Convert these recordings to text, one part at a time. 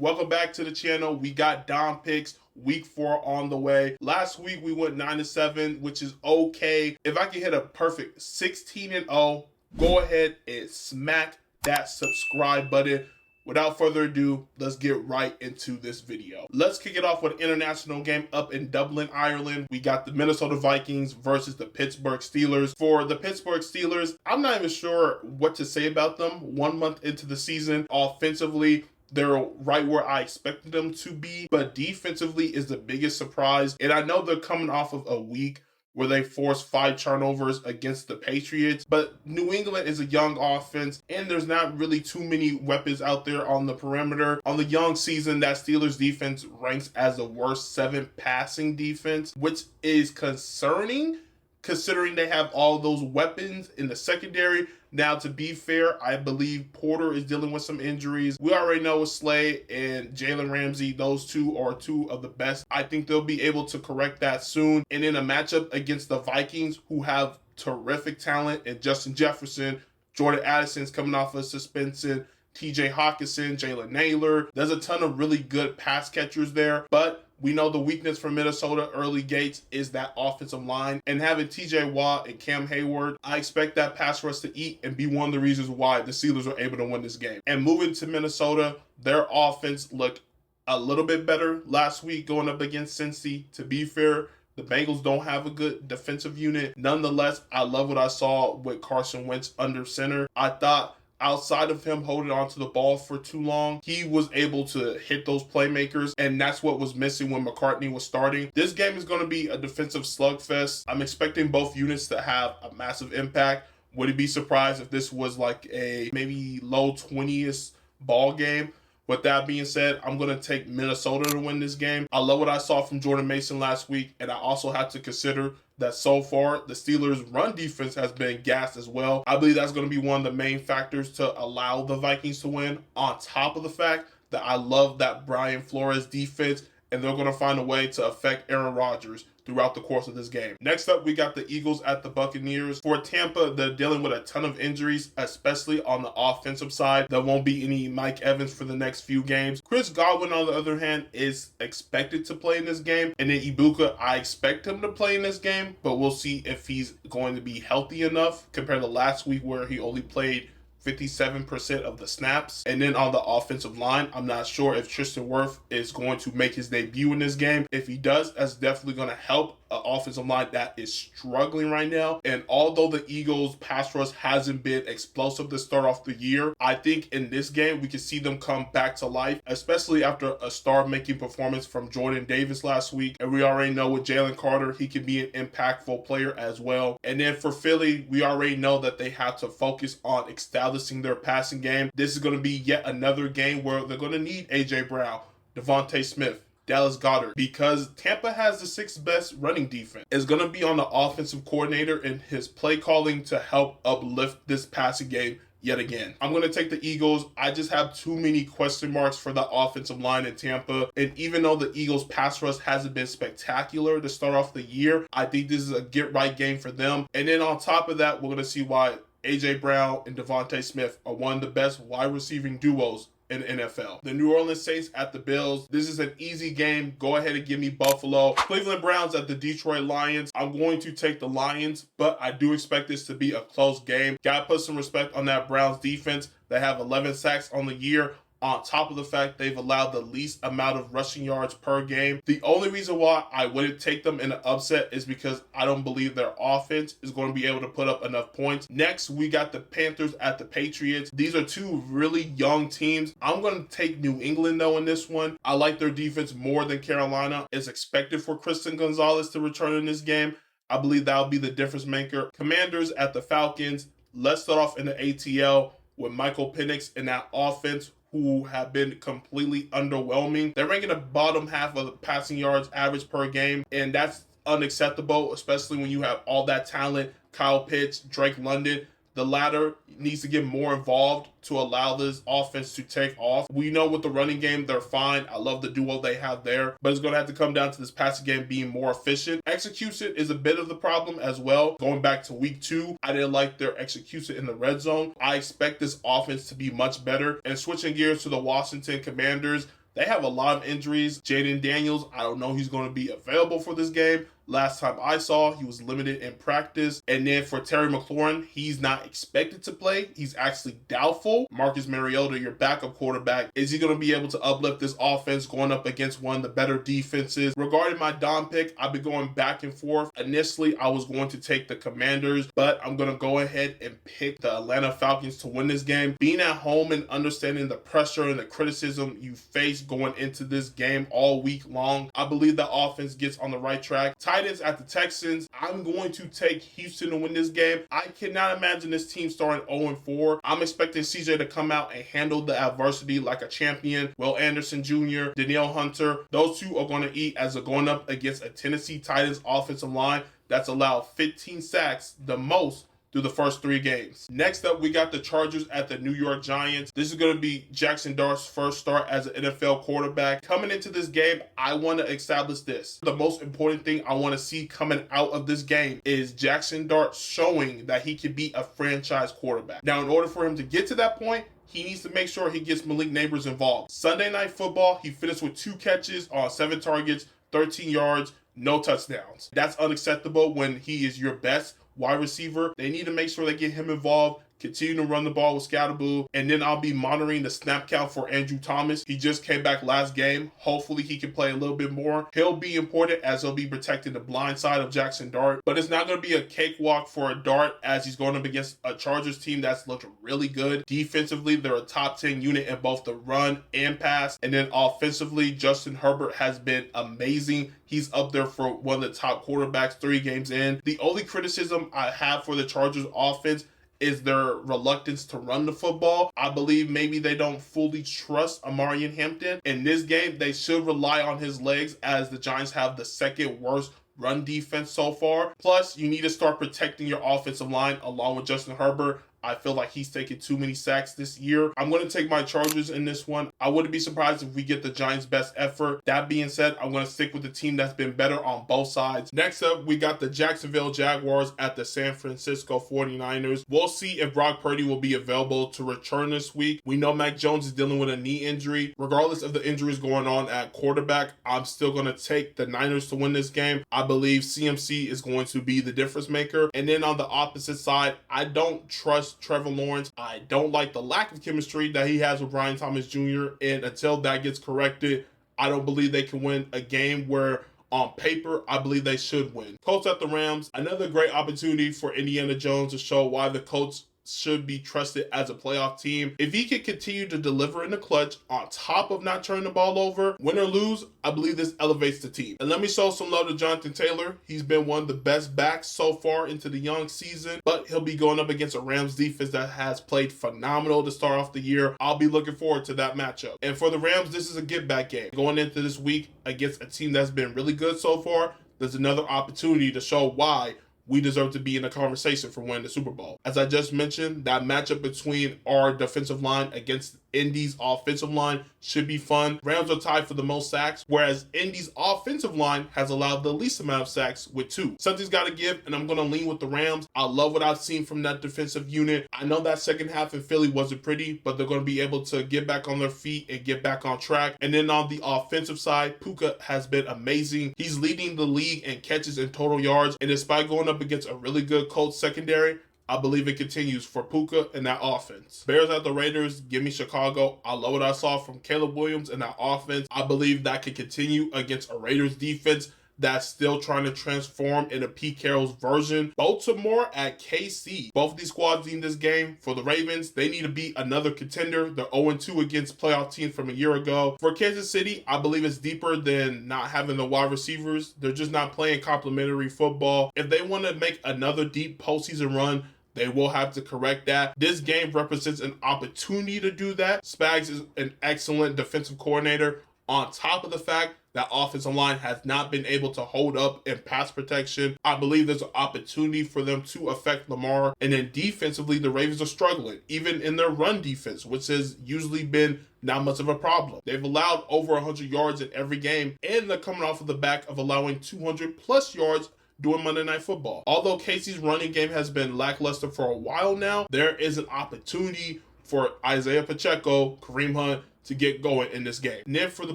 Welcome back to the channel. We got Dom picks week 4 on the way. Last week we went 9-7, which is okay. If I can hit a perfect 16-0, go ahead and smack that subscribe button. Without further ado, let's get right into this video. Let's kick it off with an international game up in Dublin, Ireland. We got the Minnesota Vikings versus the Pittsburgh Steelers. For the Pittsburgh Steelers, I'm not even sure what to say about them. 1 month into the season, offensively, they're right where I expected them to be, but defensively is the biggest surprise. And I know they're coming off of a week where they forced 5 turnovers against the Patriots, but New England is a young offense, and there's not really too many weapons out there on the perimeter. On the young season, that Steelers defense ranks as the worst 7th passing defense, which is concerning considering they have all those weapons in the secondary. Now, to be fair, I believe Porter is dealing with some injuries. We already know with Slate and Jalen Ramsey, those two are two of the best. I think they'll be able to correct that soon. And in a matchup against the Vikings, who have terrific talent, and Justin Jefferson, Jordan Addison's coming off of suspension, TJ Hawkinson, Jalen Naylor. There's a ton of really good pass catchers there, but we know the weakness for Minnesota early gates is that offensive line. And having TJ Watt and Cam Hayward, I expect that pass rush to eat and be one of the reasons why the Steelers were able to win this game. And moving to Minnesota, their offense looked a little bit better last week going up against Cincy. To be fair, the Bengals don't have a good defensive unit. Nonetheless, I love what I saw with Carson Wentz under center. I thought outside of him holding on to the ball for too long, he was able to hit those playmakers, and that's what was missing when McCartney was starting. This game is going to be a defensive slugfest. I'm expecting both units to have a massive impact. Would it be surprised if this was like a maybe low 20s ball game? With that being said, I'm going to take Minnesota to win this game. I love what I saw from Jordan Mason last week, and I also have to consider that so far the Steelers' run defense has been gassed as well. I believe that's going to be one of the main factors to allow the Vikings to win, on top of the fact that I love that Brian Flores defense, and they're going to find a way to affect Aaron Rodgers throughout the course of this game. Next up, we got the Eagles at the Buccaneers. For Tampa, they're dealing with a ton of injuries, especially on the offensive side. There won't be any Mike Evans for the next few games. Chris Godwin, on the other hand, is expected to play in this game. And then Ibuka, I expect him to play in this game, but we'll see if he's going to be healthy enough compared to last week where he only played 57% of the snaps. And then on the offensive line, I'm not sure if Tristan Wirth is going to make his debut in this game. If he does, that's definitely going to help an offensive line that is struggling right now. And although the Eagles' pass rush hasn't been explosive to start off the year, I think in this game we can see them come back to life, especially after a star-making performance from Jordan Davis last week. And we already know with Jalen Carter, he can be an impactful player as well. And then for Philly, we already know that they have to focus on establishing their passing game. This is going to be yet another game where they're going to need A.J. Brown, Devontae Smith, Dallas Goedert, because Tampa has the 6th best running defense. It's going to be on the offensive coordinator and his play calling to help uplift this passing game yet again. I'm going to take the Eagles. I just have too many question marks for the offensive line in Tampa. And even though the Eagles' pass rush hasn't been spectacular to start off the year, I think this is a get-right game for them. And then on top of that, we're going to see why A.J. Brown and Devontae Smith are one of the best wide receiving duos in the NFL. The New Orleans Saints at the Bills. This is an easy game. Go ahead and give me Buffalo. Cleveland Browns at the Detroit Lions. I'm going to take the Lions, but I do expect this to be a close game. Gotta put some respect on that Browns defense. They have 11 sacks on the year, on top of the fact they've allowed the least amount of rushing yards per game. The only reason why I wouldn't take them in an upset is because I don't believe their offense is going to be able to put up enough points. Next, we got the Panthers at the Patriots. These are two really young teams. I'm going to take New England, though, in this one. I like their defense more than Carolina. It's expected for Christian Gonzalez to return in this game. I believe that'll be the difference maker. Commanders at the Falcons. Let's start off in the ATL with Michael Penix in that offense, who have been completely underwhelming. They're ranking the bottom half of the passing yards average per game, and that's unacceptable, especially when you have all that talent. Kyle Pitts, Drake London. The latter needs to get more involved to allow this offense to take off. We know with the running game, they're fine. I love the duo they have there, but it's going to have to come down to this passing game being more efficient. Execution is a bit of the problem as well. Going back to week 2, I didn't like their execution in the red zone. I expect this offense to be much better. And switching gears to the Washington Commanders, They have a lot of injuries. Jaden Daniels, I don't know he's going to be available for this game. Last time I saw, he was limited in practice. And then for Terry McLaurin, he's not expected to play. He's actually doubtful. Marcus Mariota, your backup quarterback, is he going to be able to uplift this offense going up against one of the better defenses? Regarding my Dom pick, I've been going back and forth. Initially, I was going to take the Commanders, but I'm going to go ahead and pick the Atlanta Falcons to win this game. Being at home and understanding the pressure and the criticism you face going into this game all week long, I believe the offense gets on the right track. Titans at the Texans, I'm going to take Houston to win this game. I cannot imagine this team starting 0-4. I'm expecting CJ to come out and handle the adversity like a champion. Will Anderson Jr., Danielle Hunter, those two are going to eat as they're going up against a Tennessee Titans offensive line that's allowed 15 sacks, the most through the first 3 games. Next up, we got the Chargers at the New York Giants. This is going to be Jaxson Dart's first start as an NFL quarterback. Coming into this game, I want to establish this. The most important thing I want to see coming out of this game is Jaxson Dart showing that he can be a franchise quarterback. Now, in order for him to get to that point, he needs to make sure he gets Malik Neighbors involved. Sunday Night Football, he finished with 2 catches on 7 targets, 13 yards, no touchdowns. That's unacceptable when he is your best wide receiver. They need to make sure they get him involved, continue to run the ball with Scatterboo, and then I'll be monitoring the snap count for Andrew Thomas. He just came back last game. Hopefully he can play a little bit more. He'll be important as he'll be protecting the blind side of Jaxson Dart, but it's not going to be a cakewalk for a Dart as he's going up against a Chargers team that's looked really good. Defensively, they're a top 10 unit in both the run and pass, and then offensively, Justin Herbert has been amazing. He's up there for one of the top quarterbacks 3 games in. The only criticism I have for the Chargers offense is their reluctance to run the football. I believe maybe they don't fully trust Amarian Hampton. In this game, they should rely on his legs as the Giants have the second worst run defense so far. Plus, you need to start protecting your offensive line along with Justin Herbert. I feel like he's taken too many sacks this year. I'm going to take my Chargers in this one. I wouldn't be surprised if we get the Giants' best effort. That being said, I'm going to stick with the team that's been better on both sides. Next up, we got the Jacksonville Jaguars at the San Francisco 49ers. We'll see if Brock Purdy will be available to return this week. We know Mac Jones is dealing with a knee injury. Regardless of the injuries going on at quarterback, I'm still going to take the Niners to win this game. I believe CMC is going to be the difference maker. And then on the opposite side, I don't trust Trevor Lawrence. I don't like the lack of chemistry that he has with Brian Thomas Jr. And until that gets corrected, I don't believe they can win a game where on paper, I believe they should win. Colts at the Rams, another great opportunity for Indiana Jones to show why the Colts should be trusted as a playoff team. If he can continue to deliver in the clutch on top of not turning the ball over, win or lose, I believe this elevates the team. And let me show some love to Jonathan Taylor. He's been one of the best backs so far into the young season, but he'll be going up against a Rams defense that has played phenomenal to start off the year. I'll be looking forward to that matchup. And for the Rams, this is a get-back game. Going into this week against a team that's been really good so far, there's another opportunity to show why we deserve to be in the conversation for winning the Super Bowl. As I just mentioned, that matchup between our defensive line against Indy's offensive line should be fun. Rams are tied for the most sacks, whereas Indy's offensive line has allowed the least amount of sacks with 2. Something's got to give, and I'm going to lean with the Rams. I love what I've seen from that defensive unit. I know that second half in Philly wasn't pretty, but they're going to be able to get back on their feet and get back on track. And then on the offensive side, Puka has been amazing. He's leading the league in catches and total yards, and despite going up against a really good Colts secondary, I believe it continues for Puka and that offense. Bears at the Raiders, give me Chicago. I love what I saw from Caleb Williams and that offense. I believe that could continue against a Raiders defense that's still trying to transform into Pete Carroll's version. Baltimore at KC. Both of these squads need this game. For the Ravens, they need to beat another contender. They're 0-2 against playoff teams from a year ago. For Kansas City, I believe it's deeper than not having the wide receivers. They're just not playing complementary football. If they want to make another deep postseason run, they will have to correct that. This game represents an opportunity to do that. Spags is an excellent defensive coordinator. On top of the fact that offensive line has not been able to hold up in pass protection, I believe there's an opportunity for them to affect Lamar. And then defensively, the Ravens are struggling, even in their run defense, which has usually been not much of a problem. They've allowed over 100 yards in every game, and they're coming off of the back of allowing 200 plus yards during Monday Night Football. Although Casey's running game has been lackluster for a while now, there is an opportunity for Isaiah Pacheco, Kareem Hunt to get going in this game. And then for the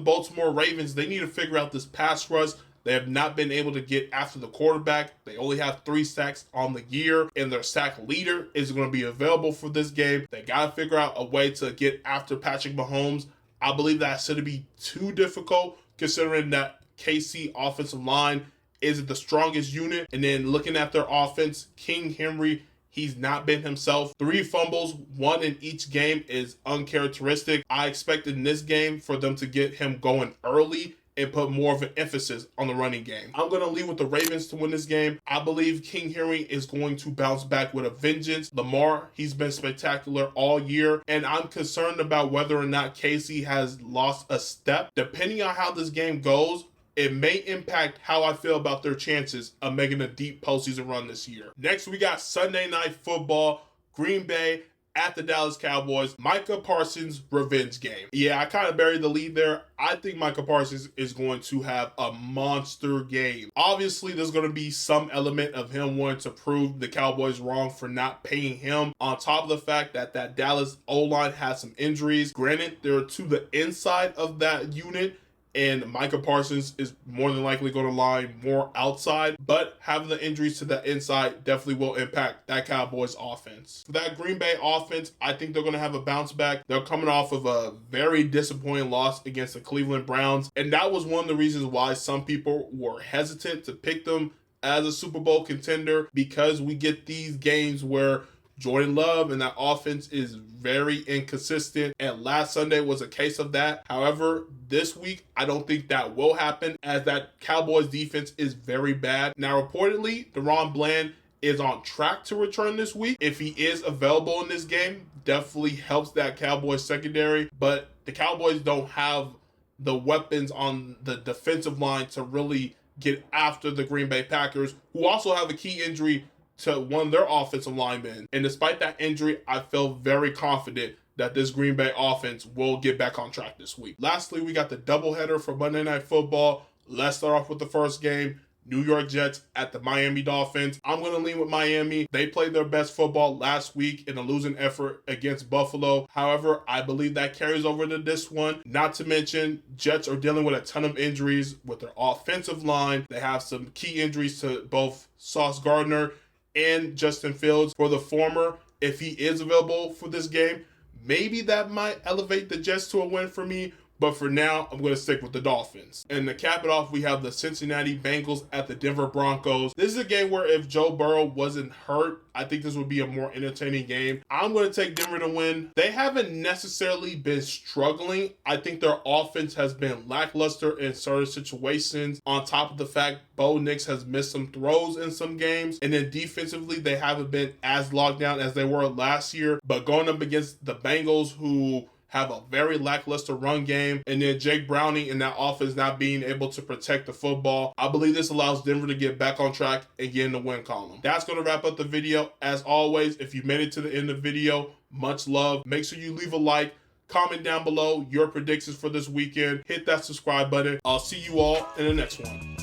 Baltimore Ravens, they need to figure out this pass rush. They have not been able to get after the quarterback. They only have 3 sacks on the year, and their sack leader is going to be available for this game. They got to figure out a way to get after Patrick Mahomes. I believe that shouldn't be too difficult, considering that KC offensive line isn't the strongest unit. And then looking at their offense, King Henry, he's not been himself. 3 fumbles, 1 in each game is uncharacteristic. I expect in this game for them to get him going early and put more of an emphasis on the running game. I'm going to leave with the Ravens to win this game. I believe King Henry is going to bounce back with a vengeance. Lamar, he's been spectacular all year, and I'm concerned about whether or not KC has lost a step. Depending on how this game goes, it may impact how I feel about their chances of making a deep postseason run this year. Next, we got Sunday Night Football, Green Bay at the Dallas Cowboys, Micah Parsons revenge game. Yeah, I kind of buried the lead there. I think Micah Parsons is going to have a monster game. Obviously, there's going to be some element of him wanting to prove the Cowboys wrong for not paying him, on top of the fact that that Dallas O-line has some injuries. Granted, they're to the inside of that unit, and Micah Parsons is more than likely going to line more outside, but having the injuries to the inside definitely will impact that Cowboys offense. For that Green Bay offense, I think they're going to have a bounce back. They're coming off of a very disappointing loss against the Cleveland Browns, and that was one of the reasons why some people were hesitant to pick them as a Super Bowl contender, because we get these games where Jordan Love and that offense is very inconsistent, and last Sunday was a case of that. However, this week, I don't think that will happen, as that Cowboys defense is very bad. Now, reportedly, DaRon Bland is on track to return this week. If he is available in this game, definitely helps that Cowboys secondary, but the Cowboys don't have the weapons on the defensive line to really get after the Green Bay Packers, who also have a key injury to one of their offensive linemen. And despite that injury, I feel very confident that this Green Bay offense will get back on track this week. Lastly, we got the doubleheader for Monday Night Football. Let's start off with the first game. New York Jets at the Miami Dolphins. I'm going to lean with Miami. They played their best football last week in a losing effort against Buffalo. However, I believe that carries over to this one. Not to mention, Jets are dealing with a ton of injuries with their offensive line. They have some key injuries to both Sauce Gardner and Justin Fields. For the former, if he is available for this game, maybe that might elevate the Jets to a win for me. But for now, I'm going to stick with the Dolphins. And to cap it off, we have the Cincinnati Bengals at the Denver Broncos. This is a game where if Joe Burrow wasn't hurt, I think this would be a more entertaining game. I'm going to take Denver to win. They haven't necessarily been struggling. I think their offense has been lackluster in certain situations, on top of the fact Bo Nix has missed some throws in some games. And then defensively, they haven't been as locked down as they were last year. But going up against the Bengals, who have a very lackluster run game, and then Jake Browning and that offense not being able to protect the football, I believe this allows Denver to get back on track and get in the win column. That's going to wrap up the video. As always, if you made it to the end of the video, much love. Make sure you leave a like, comment down below your predictions for this weekend, hit that subscribe button. I'll see you all in the next one.